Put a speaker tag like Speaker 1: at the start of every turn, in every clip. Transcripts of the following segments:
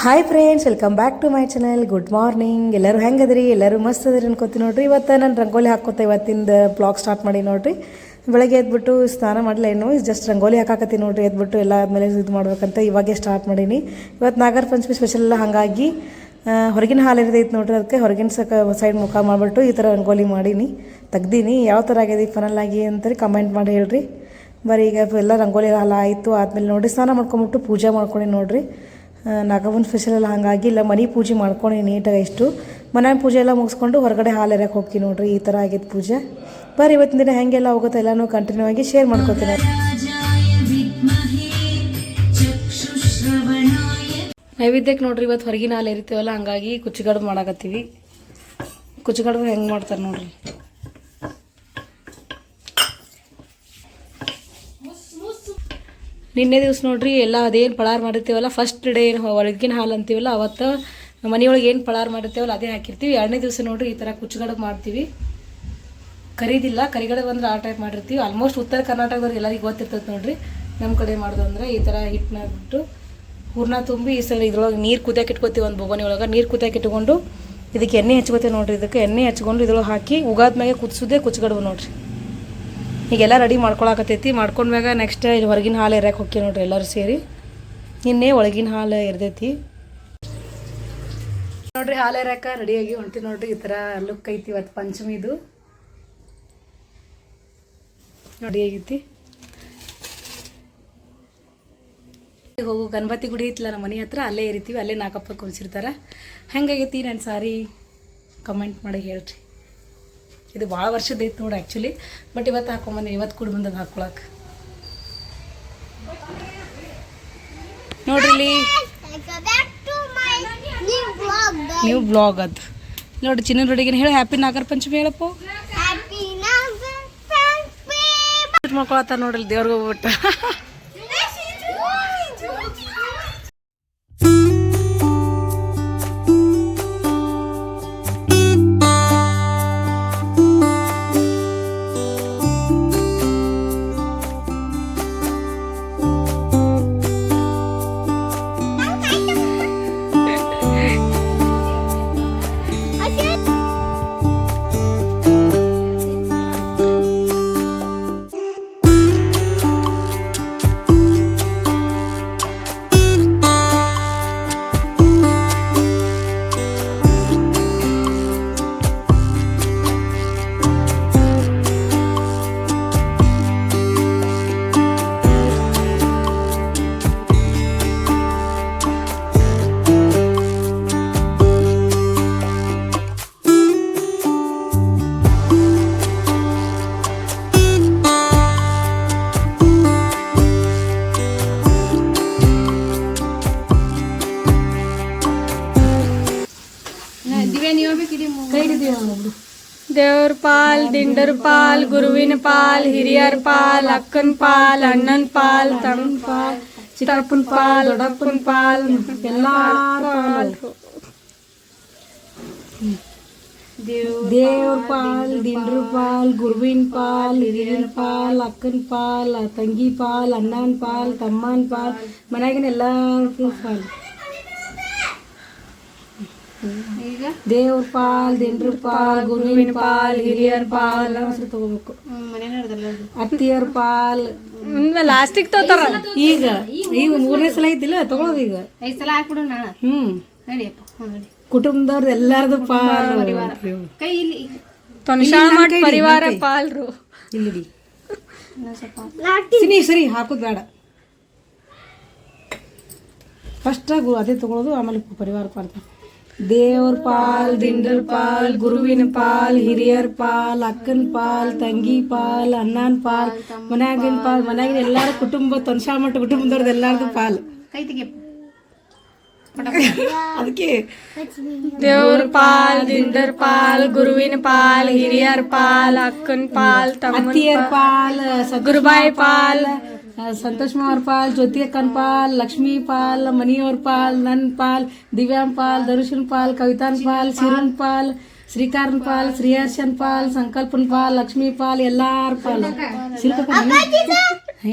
Speaker 1: Hi friends, welcome back to my channel. Good morning. ಎಲ್ಲರೂ ಹೆಂಗದ್ರಿ? ಎಲ್ಲರೂ ಮಸ್ತ್ ಅದ್ರಿ ಅನ್ಕೋತೀನಿ ನೋಡ್ರಿ. ಇವತ್ತು ನಾನು ರಂಗೋಲಿ ಹಾಕೋತ ಇವತ್ತಿಂದ ಬ್ಲಾಗ್ ಸ್ಟಾರ್ಟ್ ಮಾಡಿ ನೋಡ್ರಿ. ಬೆಳಗ್ಗೆ ಎದ್ಬಿಟ್ಟು ಸ್ನಾನ ಮಾಡಲ್ಲ, ಏನು ಜಸ್ಟ್ ರಂಗೋಲಿ ಹಾಕಾಕತ್ತೀನಿ ನೋಡ್ರಿ. ಎದ್ಬಿಟ್ಟು ಎಲ್ಲ ಆದಮೇಲೆ ಇದು ಮಾಡ್ಬೇಕಂತ ಇವಾಗೇ ಸ್ಟಾರ್ಟ್ ಮಾಡೀನಿ. ಇವತ್ತು ನಾಗರ ಪಂಚಮಿ ಸ್ಪೆಷಲ್ ಎಲ್ಲ ಹಾಗಾಗಿ ಹೊರಗಿನ ಹಾಲು ಇರ್ತೈತೆ ನೋಡ್ರಿ. ಅದಕ್ಕೆ ಹೊರಗಿನ ಸೈಡ್ ಮುಖ ಮಾಡಿಬಿಟ್ಟು ಈ ಥರ ರಂಗೋಲಿ ಮಾಡೀನಿ, ತೆಗ್ದೀನಿ. ಯಾವ ಥರ ಆಗಿದೆ ಫನಲ್ ಆಗಿ ಅಂತಾರೆ ಕಮೆಂಟ್ ಮಾಡಿ ಹೇಳ್ರಿ. ಬರೀ ಈಗ ಎಲ್ಲ ರಂಗೋಲಿ ಎಲ್ಲ ಆಯಿತು ಆದಮೇಲೆ ನೋಡಿರಿ ಸ್ನಾನ ಮಾಡ್ಕೊಂಬಿಟ್ಟು ಪೂಜೆ ಮಾಡ್ಕೊಂಡು ನೋಡಿರಿ. ನಾಗಪ್ಪನ ಸ್ಪೆಷಲ್ ಎಲ್ಲ ಹಾಗಾಗಿ ಇಲ್ಲ ಮನೆ ಪೂಜೆ ಮಾಡ್ಕೊಂಡು ನೀಟಾಗಿ ಇಷ್ಟು ಮನೆ ಪೂಜೆ ಎಲ್ಲ ಮುಗಿಸ್ಕೊಂಡು ಹೊರಗಡೆ ಹಾಲು ಎರೆಕ್ಕೆ ಹೋಗ್ತೀನಿ ನೋಡ್ರಿ. ಈ ಥರ ಆಗಿದ್ದು ಪೂಜೆ. ಬರೀ ಇವತ್ತಿನ ದಿನ ಹೆಂಗೆಲ್ಲ ಹೋಗುತ್ತೆ ಎಲ್ಲನೂ ಕಂಟಿನ್ಯೂ ಆಗಿ ಶೇರ್ ಮಾಡ್ಕೊತೀನಿ. ನೈವೇದ್ಯಕ್ಕೆ ನೋಡ್ರಿ ಇವತ್ತು ಹೊರಗಿನ ಹಾಲು ಎರಿತೀವಲ್ಲ, ಹಂಗಾಗಿ ಕುಚ್ಚಿಗಡುಬು ಮಾಡಾಕತ್ತೀವಿ. ಕುಚ್ಚಿಗಡುಬು ಹೆಂಗೆ ಮಾಡ್ತಾರೆ ನೋಡ್ರಿ. ನಿನ್ನೆ ದಿವಸ ನೋಡ್ರಿ ಎಲ್ಲ ಅದೇನು ಪಳಾರ್ ಮಾಡಿರ್ತೀವಲ್ಲ, ಫಸ್ಟ್ ಡೇ ಏನು ಹೊರಗಿನ ಹಾಲು ಅಂತೀವಲ್ಲ ಅವತ್ತು ಮನೆಯೊಳಗೆ ಏನು ಪಳಾರ್ ಮಾಡಿರ್ತೀವಲ್ಲ ಅದೇ ಹಾಕಿರ್ತೀವಿ. ಎರಡನೇ ದಿವಸ ನೋಡ್ರಿ ಈ ಥರ ಕುಚ್ಚುಗಡುಬು ಮಾಡ್ತೀವಿ. ಕರಿದಿಲ್ಲ, ಕರಿಗಡುಬು ಅಂದ್ರೆ ಆ ಟೈಪ್ ಮಾಡಿರ್ತೀವಿ. ಆಲ್ಮೋಸ್ಟ್ ಉತ್ತರ ಕರ್ನಾಟಕದವ್ರಿಗೆ ಎಲ್ಲರಿಗೆ ಗೊತ್ತಿರ್ತದೆ ನೋಡ್ರಿ. ನಮ್ಮ ಕಡೆ ಮಾಡೋದು ಅಂದರೆ ಈ ಥರ ಹಿಟ್ಟನ್ನ ಬಿಟ್ಟು ಹೂರ್ಣ ತುಂಬಿ ಈ ಸಲ ಇದ್ರೊಳಗೆ ನೀರು ಕುದಿಯಕ್ಕೆ ಇಟ್ಕೊತೀವಿ. ಒಂದು ಬೊಗಣಿ ಒಳಗೆ ನೀರು ಕುದಿಯಕ್ಕೆ ಇಟ್ಕೊಂಡು ಇದಕ್ಕೆ ಎಣ್ಣೆ ಹಚ್ಕೋತೀವಿ ನೋಡ್ರಿ. ಇದಕ್ಕೆ ಎಣ್ಣೆ ಹಚ್ಕೊಂಡು ಇದ್ರೊಳಗೆ ಹಾಕಿ ಉಗಾದ್ಮ್ಯಾಗೆ ಕುದಿಸೋದೇ ಕುಚ್ಚುಗಡುಬು ನೋಡ್ರಿ. ಈಗೆಲ್ಲ ರೆಡಿ ಮಾಡ್ಕೊಳಕತ್ತೈತಿ. ಮಾಡ್ಕೊಂಡ್ಮ್ಯಾಗ ನೆಕ್ಸ್ಟ್ ಇಲ್ಲಿ ಹೊರಗಿನ ಹಾಲು ಎರ್ಯಾಕೆ ಹೋಗ್ತೀವಿ ನೋಡ್ರಿ ಎಲ್ಲರೂ ಸೇರಿ. ನಿನ್ನೆ ಒಳಗಿನ ಹಾಲು ಎರ್ದೈತಿ ನೋಡ್ರಿ. ಹಾಲು ಎರ್ಯಾಕ ರೆಡಿಯಾಗಿ ಹೊಂಟಿ ನೋಡ್ರಿ. ಈ ಥರ ಲುಕ್ ಐತಿ ಇವತ್ತು ಪಂಚಮಿದು ನೋಡಿ ಆಗೈತಿ. ಹೋಗು ಗಣಪತಿ ಗುಡಿ ಐತಿಲ್ಲ ನಮ್ಮ ಮನೆ ಹತ್ರ, ಅಲ್ಲೇ ಇರಿತೀವಿ. ಅಲ್ಲೇ ನಾಗಪ್ಪ ಕುಣಿಸಿರ್ತಾರೆ. ಹೆಂಗಾಗೈತಿ ನನ್ನ ಸಾರಿ ಕಮೆಂಟ್ ಮಾಡಿ ಹೇಳ್ರಿ. ಇದು ಭಾಳ ವರ್ಷದ ಐತೆ ನೋಡಿ ಆ್ಯಕ್ಚುಲಿ, ಬಟ್ ಇವತ್ತು ಹಾಕೊಂಬಂದು ಇವತ್ತು ಕೂಡ ಬಂದಾಗ ಹಾಕೊಳಕ್ಕೆ ನೋಡ್ರಿ. ಇಲ್ಲಿ ನೀವು ಬ್ಲಾಗ್ ಅದು ನೋಡಿ. ಚಿನ್ನ ಹುಡುಗಿನ ಹೇಳಿ ಹ್ಯಾಪಿ ನಾಗರ ಪಂಚಮಿ ಹೇಳಪ್ಪ. ಮಾಡ್ಕೊಳತ್ತ ನೋಡ್ರಿ ದೇವ್ರಿಗೆ ಹೋಗ್ಬಿಟ್ಟು.
Speaker 2: ದೇವ್ರ ಪಾಲ್, ದಿಂಡರ್ ಪಾಲ್, ಗುರುವಿನ ಪಾಲ್, ಹಿರಿಯರ್ ಪಾಲ್, ಅಕ್ಕನ್ ಪಾಲ್, ಅಣ್ಣನ್ ಪಾಲ್, ತಮ್ಮನ್ ಪಾಲ್, ಚಿಕ್ಕಪ್ಪನ್ ಪಾಲ್, ದೊಡ್ಡಪ್ಪನ್ ಪಾಲ್, ಎಲ್ಲಾರ ಪಾಲ್. ದೇವ್ರ ಪಾಲ್, ದಿಂಡ್ರ ಪಾಲ್, ಗುರುವಿನ ಪಾಲ್, ಹಿರಿಯರ ಪಾಲ್, ಅಕ್ಕನ್ ಪಾಲ್, ತಂಗಿ ಪಾಲ್, ಅಣ್ಣನ್ ಪಾಲ್, ತಮ್ಮನ್ ಪಾಲ್, ಮನ್ಯಾಗಿನ ಎಲ್ಲಾರ್ಗೂ ಪಾಲ್. ದೇವ್ರ ಪಾಲ್, ದಿಂಡ್ರ ಪಾಲ್, ಗುರುವಿನ ಪಾಲ್, ಹಿರಿಯರ್ ಪಾಲ್ ತಗೋಬೇಕು. ಅತ್ತಿಯರ್ ಪಾಲ್ ಲಾಸ್ಟಿಗೆ ತಗೋತಾರ. ಈಗ ಮೂರನೇ ಸಲ ಐತಿಲ್ಲ ತಗೊಳೋದು. ಈಗ 5 ಸಲ ಹಾಕ್ಬಿಡು. ಕುಟುಂಬದವ್ರದ್ದು ಎಲ್ಲಾರ್ದು ಪಾಲ್. ಪರಿವಾರ ಪಾಲ್ರು ಇಲ್ಲಿ ಸರಿ ಹಾಕೋದು ಬೇಡ. ಫಸ್ಟ್ ಅದೇ ತಗೊಳೋದು, ಆಮೇಲೆ ಪರಿವಾರ ಪಾಲ್. ದೇವ್ರ ಪಾಲ್, ದಿಂಡರ್ ಪಾಲ್, ಗುರುವಿನ ಪಾಲ್, ಹಿರಿಯರ್ ಪಾಲ್, ಅಕ್ಕನ ಪಾಲ್, ತಂಗಿ ಪಾಲ್, ಅಣ್ಣನ ಪಾಲ್, ಮನ್ಯಾಗಿನ ಪಾಲ್, ಮನ್ಯಾಗಿನ ಎಲ್ಲಾರು ಕುಟುಂಬ ತೊನ್ಸಾಮಟ್ಟ ಕುಟುಂಬದವ್ರದ್ದು ಎಲ್ಲಾರ್ದು ಪಾಲ್. ಅದಕ್ಕೆ ದೇವ್ರ ಪಾಲ್, ದಿಂಡರ್ ಪಾಲ್, ಗುರುವಿನ ಪಾಲ್, ಹಿರಿಯರ್ ಪಾಲ್, ಅಕ್ಕನ ಪಾಲ್,
Speaker 1: ಅತ್ತಿಯರ್ ಪಾಲ್,
Speaker 2: ಗುರುಬಾಯಿ ಪಾಲ್,
Speaker 1: ಸಂತೋಷ್ ಮಾವ್ರ ಪಾಲ್, ಜ್ಯೋತಿ ಅಕ್ಕನ್ ಪಾಲ್, ಲಕ್ಷ್ಮೀ ಪಾಲ್, ಮನಿಯವ್ರ ಪಾಲ್, ನನ್ನ ಪಾಲ್, ದಿವ್ಯಾನ್ ಪಾಲ್, ದರುಶನ್ ಪಾಲ್, ಕವಿತಾನ್ ಪಾಲ್, ಸಿರನ್ ಪಾಲ್, ಶ್ರೀಕಾರನ್ ಪಾಲ್, ಶ್ರೀಹರ್ಷನ್ ಪಾಲ್, ಸಂಕಲ್ಪನ್ ಪಾಲ್, ಲಕ್ಷ್ಮೀ ಪಾಲ್, ಎಲ್ಲಾರ ಪಾಲ್.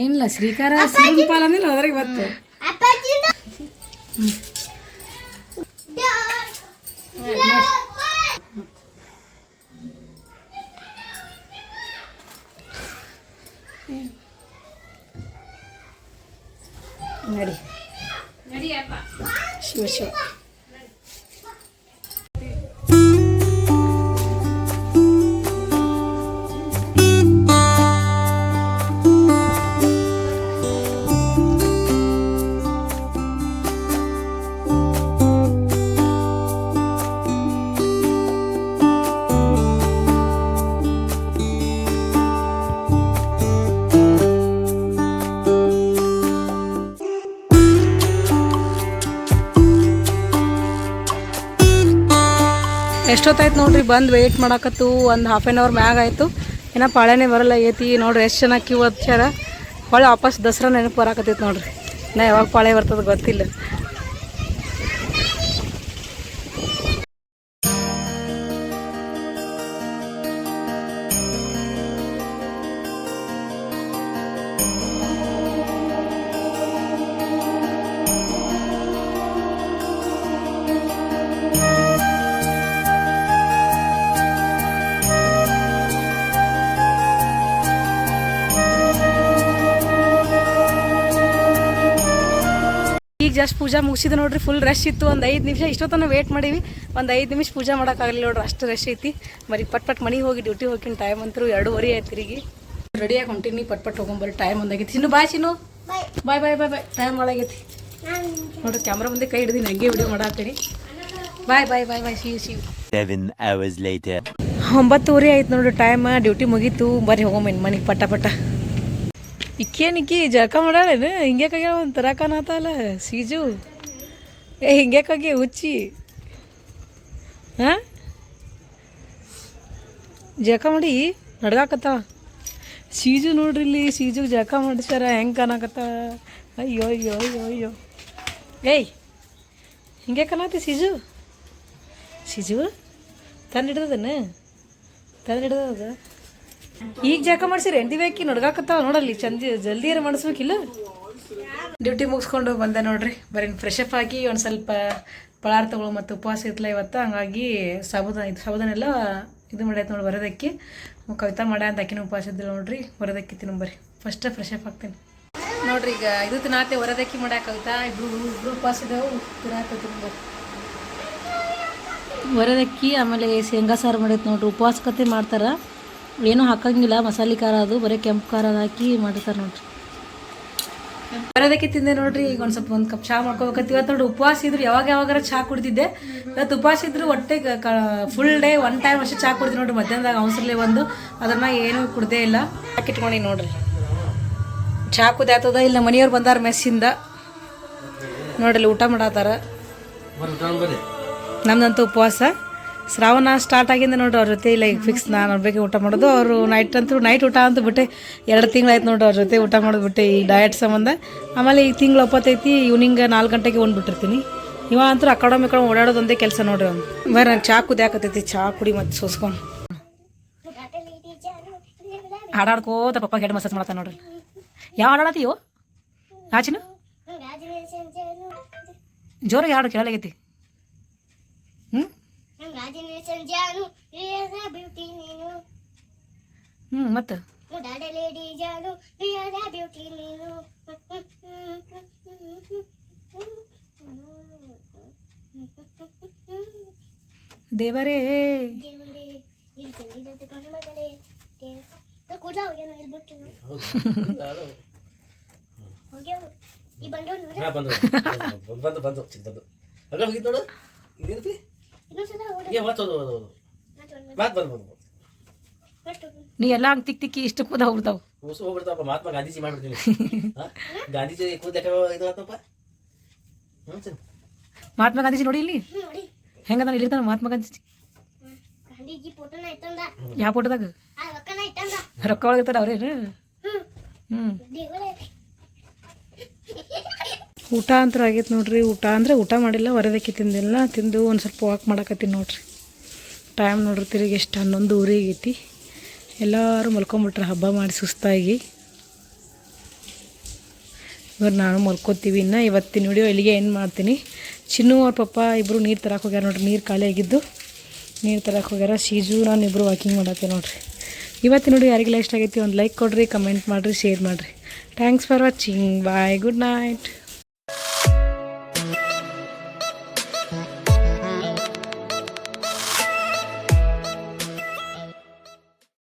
Speaker 1: ಏನಿಲ್ಲ ಶ್ರೀಕಾರ ಸಿರನ್ ಪಾಲ್ ಅಂದಿಲ್ಲ ಅದ್ರಾಗ ಬತ್ತು. ನಡಿ ಶಿವ ಶಿವ. ಎಷ್ಟೊತ್ತಾಯ್ತು ನೋಡ್ರಿ ಬಂದು ವೆಯ್ಟ್ ಮಾಡಕತ್ತು. ಒಂದು ಹಾಫ್ ಆನ್ ಅವರ್ ಮ್ಯಾಗ ಆಯಿತು. ಏನೋ ಪಾಳೆನೇ ಬರಲ್ಲ ಐತಿ ನೋಡ್ರಿ. ಎಷ್ಟು ಚೆನ್ನಾಗಿ ಕ್ಯೂ ಹಚ್ಚಾರ. ಹೊಳೆ ವಾಪಸ್ ದಸರಾ ನೆನಪು ಬರಾಕತ್ತೈತೆ ನೋಡ್ರಿ. ನಾ ಯಾವಾಗ ಪಾಳೆ ಬರ್ತದೆ ಗೊತ್ತಿಲ್ಲ. ಈಗ ಜಸ್ಟ್ ಪೂಜಾ ಮುಗಿಸಿದೆ ನೋಡ್ರಿ. ಫುಲ್ ರಶ್ ಇತ್ತು. ಒಂದು 5 ನಿಮಿಷ ಇಷ್ಟೊತ್ತನ ವೇಟ್ ಮಾಡೀವಿ. ಒಂದು 5 ನಿಮಿಷ ಪೂಜಾ ಮಾಡೋಕ್ಕಾಗಲಿ ನೋಡ್ರಿ, ಅಷ್ಟು ರಶ್ ಐತಿ. ಬರೀ ಪಟ್ ಮನೆಗೆ ಹೋಗಿ ಡ್ಯೂಟಿ ಹೋಗಿನ ಟೈಮ್ ಅಂತೂ 2:30 ಆಯ್ತು. ತಿರುಗಿ ರೆಡಿಯಾಗಿ ಹೊಂಟೀನಿ. ಪಟ್ ಹೋಗೊಂಬರ್ರಿ, ಟೈಮ್ ಒಂದಾಗೈತಿ. ಚಿನ್ನು ಬಾಯ್ ಚಿನ್ನು, ಬಾಯ್ ಬಾಯ್ ಬಾಯ್ ಬಾಯ್. ಟೈಮ್ ಒಳಗೈತಿ ನೋಡ್ರಿ. ಕ್ಯಾಮ್ರಾ ಮುಂದೆ ಕೈ ಹಿಡಿದು ಹಂಗೆ ವಿಡಿಯೋ ಮಾಡಾತ್ತೀನಿ. Bye bye bye bye. Shiv
Speaker 3: 7 hours later.
Speaker 1: 9:30 ಆಯ್ತು ನೋಡ್ರಿ ಟೈಮ್. ಡ್ಯೂಟಿ ಮುಗೀತು. ಬರ್ರಿ ಹೋಗೋಮೇನು ಮನೆಗೆ ಪಟ್ಟ. ಇಕ್ಕೇನಿಕ್ಕಿ ಜಳಕ ಮಾಡಾಳೇನು? ಹಿಂಗ್ಯಾಕಾಗ್ಯ ಒಂದು ಥರ ಕಾಣತ್ತಲ್ಲ ಸೀಜು. ಹಿಂಗ್ಯಾಕಾಗಿ ಹುಚ್ಚಿ? ಹಾಂ, ಜಳಕ ಮಾಡಿ ನಡ್ಗಾಕತ್ತಾವ. ಸೀಜು ನೋಡ್ರಿ ಇಲ್ಲಿ. ಸೀಜುಗೆ ಜಳಕ ಮಾಡಿಸ್ಯಾರ. ಹೆಂಗೆ ಕಾಣಕತ್ತಾವ. ಅಯ್ಯೋ ಅಯ್ಯೋ ಅಯ್ಯೋ ಅಯ್ಯೋ. ಏಯ್ ಹಿಂಗೆ ಕಾಣತ್ತಿ ಸೀಜು? ಸೀಜು ತಂದು ಹಿಡ್ದದ ಈಗ ಜಾಕ ಮಾಡ್ಸಿರಿ. ಎಂಟಿ ಬೇಕಿ ನಡ್ಗಾಕತ್ತಾವ ನೋಡಲ್ಲಿ. ಜಲ್ದಿಯಾರ ಮಾಡಿಸ್ಬೇಕಿಲ್ಲ. ಡ್ಯೂಟಿ ಮುಗಿಸ್ಕೊಂಡು ಬಂದೆ ನೋಡ್ರಿ. ಬರೀ ಫ್ರೆಶ್ ಅಪ್ ಆಗಿ ಒಂದು ಸ್ವಲ್ಪ ಪದಾರ್ಥಗಳು ಮತ್ತು ಉಪವಾಸ ಇತ್ತಲ್ಲ ಇವತ್ತು. ಹಂಗಾಗಿ ಸಾಬುದಾನೆಲ್ಲ ಇದು ಮಾಡೈತೆ ನೋಡಿ ಬರೋದಕ್ಕೆ. ಕವಿತಾ ಮಾಡ್ಯ ಅಂತ ಅಕ್ಕಿನ ಉಪವಾಸ ಇದ್ದಿಲ್ಲ ನೋಡ್ರಿ. ಬರೋದಕ್ಕೆ ತಿನ್ನಬರ್ರಿ. ಫಸ್ಟ್ ಫ್ರೆಶ್ ಅಪ್ ಆಗ್ತೀನಿ ನೋಡ್ರಿ. ಈಗ ಇದು ತಿನ್ನಾತೆ ಹೊರದಕ್ಕಿ ಮಾಡ್ಯಾಕ ಕವಿತಾ. ಇಬ್ರು ಉಪವಾಸ ಇದ್ದಾವೆ. ತಿನ್ನಾತೆ ತಿನ್ಬೇಕು ಹೊರದಕ್ಕಿ. ಆಮೇಲೆ ಶೇಂಗಾ ಸಾರು ಮಾಡೈತೆ ನೋಡ್ರಿ. ಉಪವಾಸಕತೆ ಮಾಡ್ತಾರೆ. ಏನೂ ಹಾಕಂಗಿಲ್ಲ, ಮಸಾಲೆ ಖಾರ ಅದು ಬರೀ ಕೆಂಪು ಖಾರ ಹಾಕಿ ಮಾಡಿರ್ತಾರೆ ನೋಡ್ರಿ. ಬರೋದಕ್ಕೆ ತಿಂದೆ ನೋಡ್ರಿ. ಈಗ ಒಂದು ಕಪ್ ಚಹಾ ಮಾಡ್ಕೋಬೇಕಂತ. ಇವತ್ತು ನೋಡ್ರಿ ಉಪವಾಸ ಇದ್ರು ಯಾವಾಗಾರ ಚಹಾ ಕುಡ್ತಿದ್ದೆ. ಇವತ್ತು ಉಪವಾಸ ಇದ್ರು ಹೊಟ್ಟೆಗೆ ಫುಲ್ ಡೇ 1 ಟೈಮ್ ಅಷ್ಟೇ ಚಹಾ ಕುಡ್ದು ನೋಡ್ರಿ. ಮಧ್ಯಾಹ್ನದಾಗ ಅವಸರಲೇ ಬಂದು ಅದನ್ನು ಏನೂ ಕುಡ್ದೇ ಇಲ್ಲ. ಹಾಕಿಟ್ಕೊಂಡು ನೋಡ್ರಿ. ಚಹಾ ಕುದಾಯ್ತದ. ಇಲ್ಲ ಮನೆಯವ್ರು ಬಂದಾರ ಮೆಸ್ಸಿಂದ ನೋಡ್ರಿ. ಊಟ ಮಾಡತ್ತಾರ. ನಮ್ದಂತೂ ಉಪವಾಸ. ಶ್ರಾವಣ ಸ್ಟಾರ್ಟ್ ಆಗಿಂದ ನೋಡ್ರಿ. ಅವ್ರ ಜೊತೆ ಇಲ್ಲ ಈಗ ಫಿಕ್ಸ್ ನಾನು ಅವ್ರ ಬಗ್ಗೆ ಊಟ ಮಾಡೋದು. ಅವರು ನೈಟ್ ಊಟ ಅಂತೂ ಬಿಟ್ಟೆ 2 ತಿಂಗಳಾಯ್ತು ನೋಡ್ರಿ. ಅವ್ರ ಜೊತೆ ಊಟ ಮಾಡೋದು ಬಿಟ್ಟೆ ಈ ಡಯಟ್ ಸಂಬಂಧ. ಆಮೇಲೆ ಈ ತಿಂಗಳು ಒಪ್ಪತ್ತೈತಿ. ಈವ್ನಿಂಗ್ 4 ಗಂಟೆಗೆ ಉಂಡ್ಬಿಟ್ಟಿರ್ತೀನಿ. ಇವ ಅಂತೂ ಆ ಕಡೆ ಓಡಾಡೋದು ಒಂದೇ ಕೆಲಸ ನೋಡ್ರಿ. ಅವ್ನು ಬರೀ ನಂಗೆ ಚಹಾ ಕುದಿಯಾಕತ್ತೈತಿ. ಚಹಾ ಕುಡಿ ಮತ್ತು ಸೋಸ್ಕೊಂಡು ಹಾಡಾಡ್ಕೋತ ಪಪ್ಪ ಹೆಡ್ ಮಸಾಜ್ ಮಾಡ್ತಾನೆ ನೋಡ್ರಿ. ಯಾವ ಹಾಡಾಡತ್ತೀಯೋ ಆಚಿನ? ಜೋರಾಗಿ ಹಾಡು ಕೇಳಲಾಗೈತಿ. ಮತ್ತೆ ದೇವರೇ ನೀ ಎಲ್ಲ ಹಂಗೆ ತಿಕ್ಕಿ ಇಷ್ಟು ಕೂದ ಹೋಗ್ಬಿಡ್ತಾವ.
Speaker 4: ಮಹಾತ್ಮ ಗಾಂಧೀಜಿ ಮಾಡ್ಬಿಡ್ತೀನಿ. ಗಾಂಧೀಜಿ
Speaker 1: ಮಹಾತ್ಮ ಗಾಂಧೀಜಿ ನೋಡಿ ಇಲ್ಲಿ ಹೆಂಗದ ಇಲ್ಲಿರ್ತಾನ ಮಹಾತ್ಮ ಗಾಂಧೀಜಿ. ಯಾವ ಫೋಟೋದಾಗ ರೊಕ್ಕ ಒಳಗಿರ್ತಾರ ಅವ್ರೇನು? ಊಟ ಅಂತೂ ಆಗೈತೆ ನೋಡ್ರಿ. ಊಟ ಮಾಡಿಲ್ಲ. ಹೊರದಕ್ಕೆ ತಿಂದಿಲ್ಲ. ತಿಂದು ಒಂದು ಸ್ವಲ್ಪ ವಾಕ್ ಮಾಡಕತ್ತೀನಿ ನೋಡ್ರಿ. ಟೈಮ್ ನೋಡ್ರಿ ತಿರುಗಿ ಎಷ್ಟು 11:00 ಆಗೈತಿ. ಎಲ್ಲರೂ ಮಲ್ಕೊಂಬಿಟ್ರೆ ಹಬ್ಬ ಮಾಡಿ ಸುಸ್ತಾಗಿ. ಇವಾಗ ನಾನು ಮಲ್ಕೋತೀವಿ. ಇನ್ನು ಇವತ್ತಿನ ವಿಡಿಯೋ ಇಲ್ಲಿಗೆ ಏನು ಮಾಡ್ತೀನಿ. ಚಿನ್ನು ಅವ್ರ ಪಪ್ಪ ಇಬ್ಬರು ನೀರು ತರಕ್ಕೆ ಹೋಗ್ಯಾರ ನೋಡ್ರಿ. ನೀರು ಖಾಲಿ ಆಗಿದ್ದು ನೀರು ತರಕ್ಕೆ ಹೋಗ್ಯಾರ. ಶೀಜು ನಾನು ಇಬ್ಬರು ವಾಕಿಂಗ್ ಮಾಡತ್ತೆ ನೋಡ್ರಿ. ಇವತ್ತು ನೋಡಿ ಯಾರಿಗೆಲ್ಲ ಇಷ್ಟ ಆಗೈತಿ ಒಂದು ಲೈಕ್ ಕೊಡ್ರಿ, ಕಮೆಂಟ್ ಮಾಡಿರಿ, ಶೇರ್ ಮಾಡಿರಿ. Thanks for watching. Bye, good night.